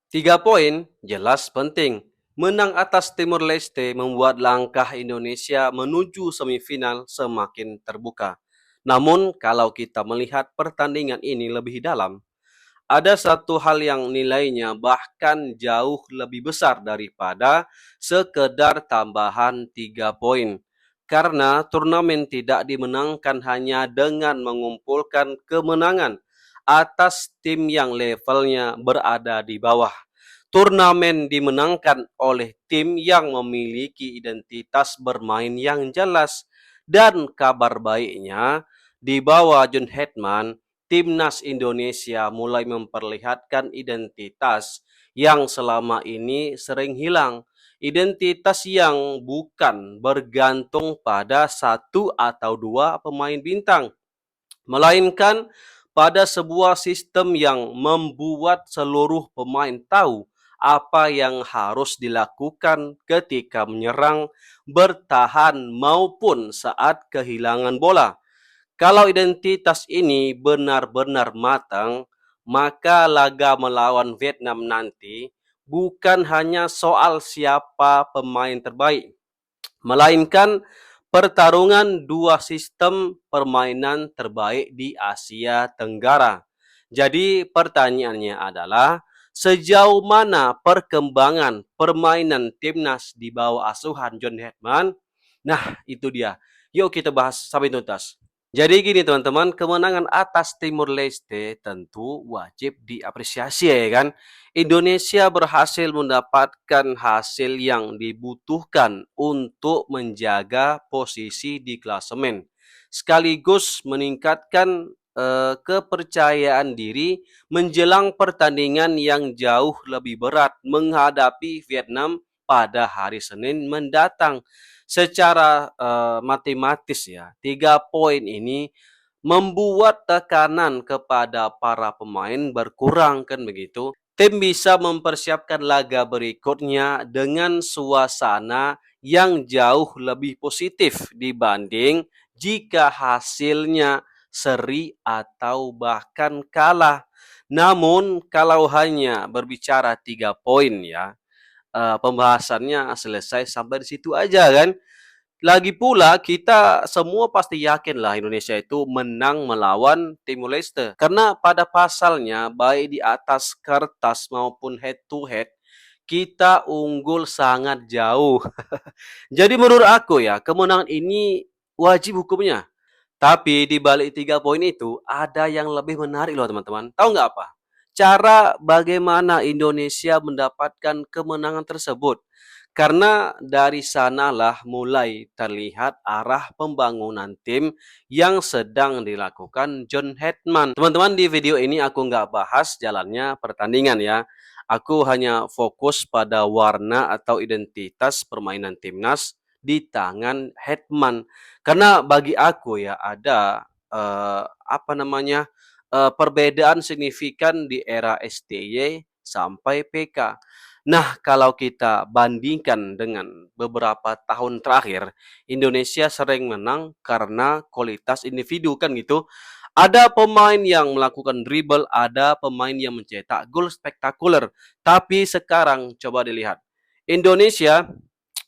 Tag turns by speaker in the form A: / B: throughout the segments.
A: 3 poin jelas penting. Menang atas Timor Leste membuat langkah Indonesia menuju semifinal semakin terbuka. Namun, kalau kita melihat pertandingan ini lebih dalam, ada satu hal yang nilainya bahkan jauh lebih besar daripada sekedar tambahan 3 poin. Karena turnamen tidak dimenangkan hanya dengan mengumpulkan kemenangan atas tim yang levelnya berada di bawah. Turnamen dimenangkan oleh tim yang memiliki identitas bermain yang jelas. Dan kabar baiknya, di bawah John Hetman, timnas Indonesia mulai memperlihatkan identitas yang selama ini sering hilang. Identitas yang bukan bergantung pada satu atau dua pemain bintang, melainkan pada sebuah sistem yang membuat seluruh pemain tahu apa yang harus dilakukan ketika menyerang, bertahan, maupun saat kehilangan bola. Kalau identitas ini benar-benar matang, maka laga melawan Vietnam nanti bukan hanya soal siapa pemain terbaik, melainkan pertarungan dua sistem permainan terbaik di Asia Tenggara. Jadi pertanyaannya adalah, sejauh mana perkembangan permainan timnas di bawah asuhan John Hetman? Nah, itu dia. Yuk kita bahas sampai tuntas. Jadi gini teman-teman, kemenangan atas Timur Leste tentu wajib diapresiasi ya kan. Indonesia berhasil mendapatkan hasil yang dibutuhkan untuk menjaga posisi di klasemen, sekaligus meningkatkan kepercayaan diri menjelang pertandingan yang jauh lebih berat menghadapi Vietnam pada hari Senin mendatang. Secara matematis ya, 3 poin ini membuat tekanan kepada para pemain berkurang kan begitu. Tim bisa mempersiapkan laga berikutnya dengan suasana yang jauh lebih positif dibanding jika hasilnya seri atau bahkan kalah. Namun kalau hanya berbicara 3 poin ya, pembahasannya selesai sampai di situ aja kan. Lagi pula kita semua pasti yakin lah Indonesia itu menang melawan Timor Leste. Karena pada pasalnya baik di atas kertas maupun head to head kita unggul sangat jauh. Jadi menurut aku ya, kemenangan ini wajib hukumnya. Tapi di balik 3 poin itu ada yang lebih menarik loh teman-teman. Tahu nggak apa? Cara bagaimana Indonesia mendapatkan kemenangan tersebut. Karena dari sanalah mulai terlihat arah pembangunan tim yang sedang dilakukan John Hetman. Teman-teman, di video ini aku nggak bahas jalannya pertandingan ya. Aku hanya fokus pada warna atau identitas permainan timnas di tangan Hetman. Karena bagi aku ya ada perbedaan signifikan di era STY sampai PK. Nah, kalau kita bandingkan dengan beberapa tahun terakhir, Indonesia sering menang karena kualitas individu kan gitu. Ada pemain yang melakukan dribble, ada pemain yang mencetak gol spektakuler. Tapi sekarang coba dilihat. Indonesia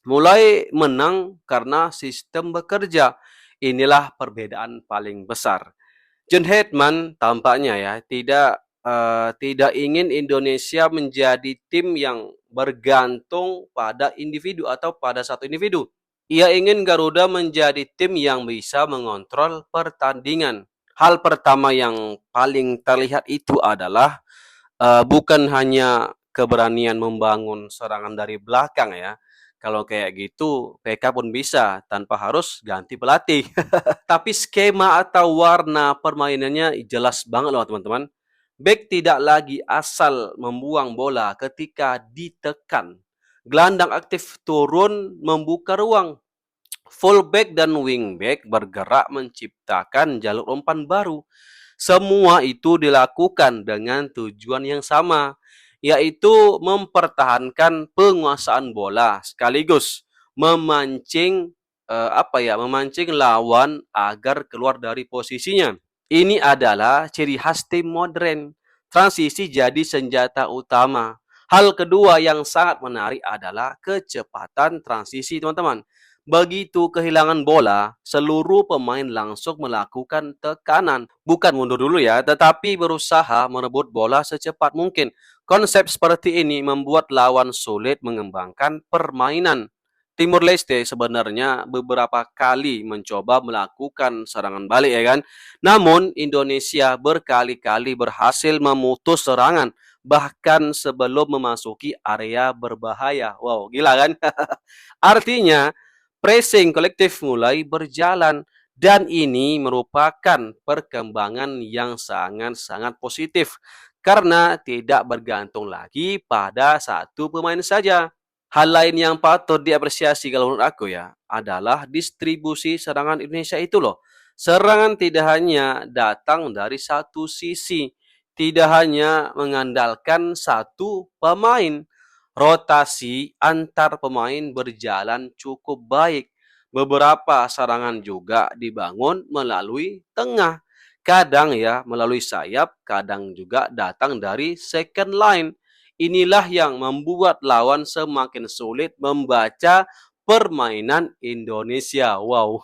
A: mulai menang karena sistem bekerja. Inilah perbedaan paling besar. John Hetman tampaknya ya tidak ingin Indonesia menjadi tim yang bergantung pada individu atau pada satu individu. Ia ingin Garuda menjadi tim yang bisa mengontrol pertandingan. Hal pertama yang paling terlihat itu adalah bukan hanya keberanian membangun serangan dari belakang ya. Kalau kayak gitu, PK pun bisa tanpa harus ganti pelatih. Tapi skema atau warna permainannya jelas banget loh teman-teman. Back tidak lagi asal membuang bola ketika ditekan. Gelandang aktif turun membuka ruang. Fullback dan wingback bergerak menciptakan jalur umpan baru. Semua itu dilakukan dengan tujuan yang sama, yaitu mempertahankan penguasaan bola sekaligus memancing memancing lawan agar keluar dari posisinya. Ini adalah ciri khas tim modern. Transisi jadi senjata utama. Hal kedua yang sangat menarik adalah kecepatan transisi, teman-teman. Begitu kehilangan bola, seluruh pemain langsung melakukan tekanan. Bukan mundur dulu ya, tetapi berusaha merebut bola secepat mungkin. Konsep seperti ini membuat lawan sulit mengembangkan permainan. Timur Leste sebenarnya beberapa kali mencoba melakukan serangan balik ya kan. Namun Indonesia berkali-kali berhasil memutus serangan bahkan sebelum memasuki area berbahaya. Wow, gila kan? Artinya pressing kolektif mulai berjalan dan ini merupakan perkembangan yang sangat-sangat positif karena tidak bergantung lagi pada satu pemain saja. Hal lain yang patut diapresiasi kalau menurut aku ya adalah distribusi serangan Indonesia itu loh. Serangan tidak hanya datang dari satu sisi, tidak hanya mengandalkan satu pemain. Rotasi antar pemain berjalan cukup baik. Beberapa serangan juga dibangun melalui tengah. Kadang ya melalui sayap, kadang juga datang dari second line. Inilah yang membuat lawan semakin sulit membaca permainan Indonesia. Wow.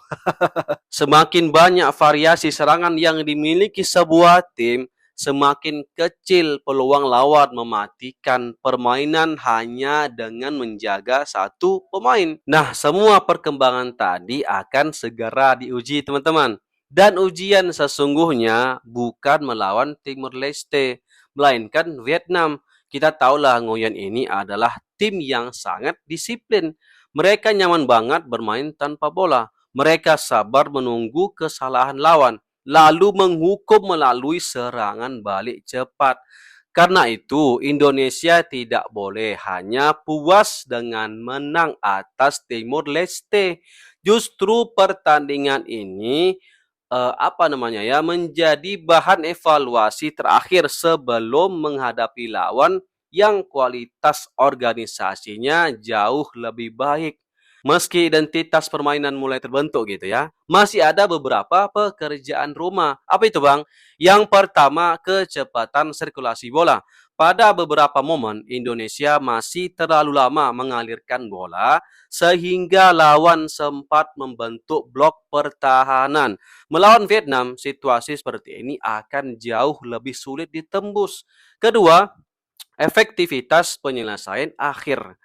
A: Semakin banyak variasi serangan yang dimiliki sebuah tim, semakin kecil peluang lawan mematikan permainan hanya dengan menjaga satu pemain. Nah, semua perkembangan tadi akan segera diuji, teman-teman. Dan ujian sesungguhnya bukan melawan Timur Leste, melainkan Vietnam. Kita tahulah Nguyen ini adalah tim yang sangat disiplin. Mereka nyaman banget bermain tanpa bola. Mereka sabar menunggu kesalahan lawan, lalu menghukum melalui serangan balik cepat. Karena itu, Indonesia tidak boleh hanya puas dengan menang atas Timur Leste. Justru pertandingan ini menjadi bahan evaluasi terakhir sebelum menghadapi lawan yang kualitas organisasinya jauh lebih baik. Meski identitas permainan mulai terbentuk gitu ya, masih ada beberapa pekerjaan rumah. Apa itu bang? Yang pertama, kecepatan sirkulasi bola. Pada beberapa momen, Indonesia masih terlalu lama mengalirkan bola sehingga lawan sempat membentuk blok pertahanan. Melawan Vietnam, situasi seperti ini akan jauh lebih sulit ditembus. Kedua, efektivitas penyelesaian akhir.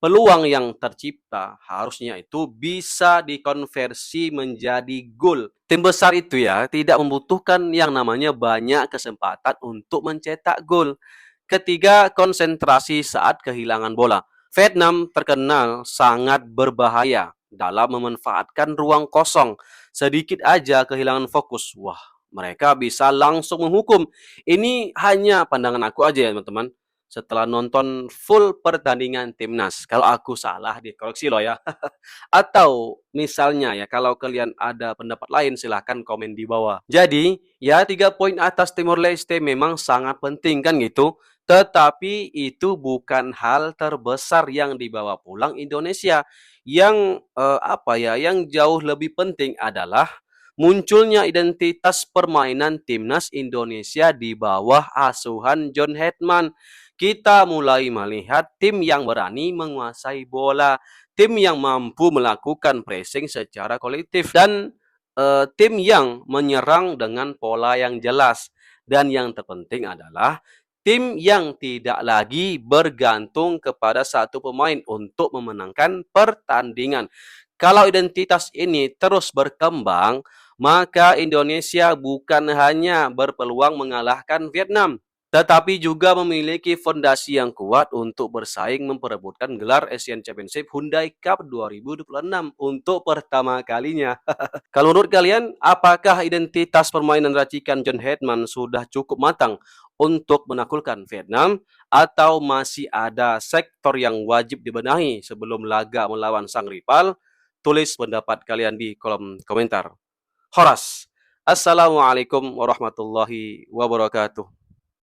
A: Peluang yang tercipta harusnya itu bisa dikonversi menjadi gol. Tim besar itu ya tidak membutuhkan yang namanya banyak kesempatan untuk mencetak gol. Ketiga, konsentrasi saat kehilangan bola. Vietnam terkenal sangat berbahaya dalam memanfaatkan ruang kosong. Sedikit aja kehilangan fokus. Wah, mereka bisa langsung menghukum. Ini hanya pandangan aku aja ya teman-teman setelah nonton full pertandingan timnas. Kalau aku salah dikoreksi loh ya. Atau misalnya ya kalau kalian ada pendapat lain silahkan komen di bawah. Jadi ya 3 poin atas Timor Leste memang sangat penting kan gitu. Tetapi itu bukan hal terbesar yang dibawa pulang Indonesia. Yang jauh lebih penting adalah munculnya identitas permainan timnas Indonesia di bawah asuhan John Hetman. Kita mulai melihat tim yang berani menguasai bola, tim yang mampu melakukan pressing secara kolektif dan tim yang menyerang dengan pola yang jelas. Dan yang terpenting adalah tim yang tidak lagi bergantung kepada satu pemain untuk memenangkan pertandingan. Kalau identitas ini terus berkembang, maka Indonesia bukan hanya berpeluang mengalahkan Vietnam, tetapi juga memiliki fondasi yang kuat untuk bersaing memperebutkan gelar Asian Championship Hyundai Cup 2026 untuk pertama kalinya. Kalau menurut kalian, apakah identitas permainan racikan John Hetman sudah cukup matang untuk menaklukkan Vietnam atau masih ada sektor yang wajib dibenahi sebelum laga melawan sang rival? Tulis pendapat kalian di kolom komentar. Horas. Assalamualaikum warahmatullahi wabarakatuh.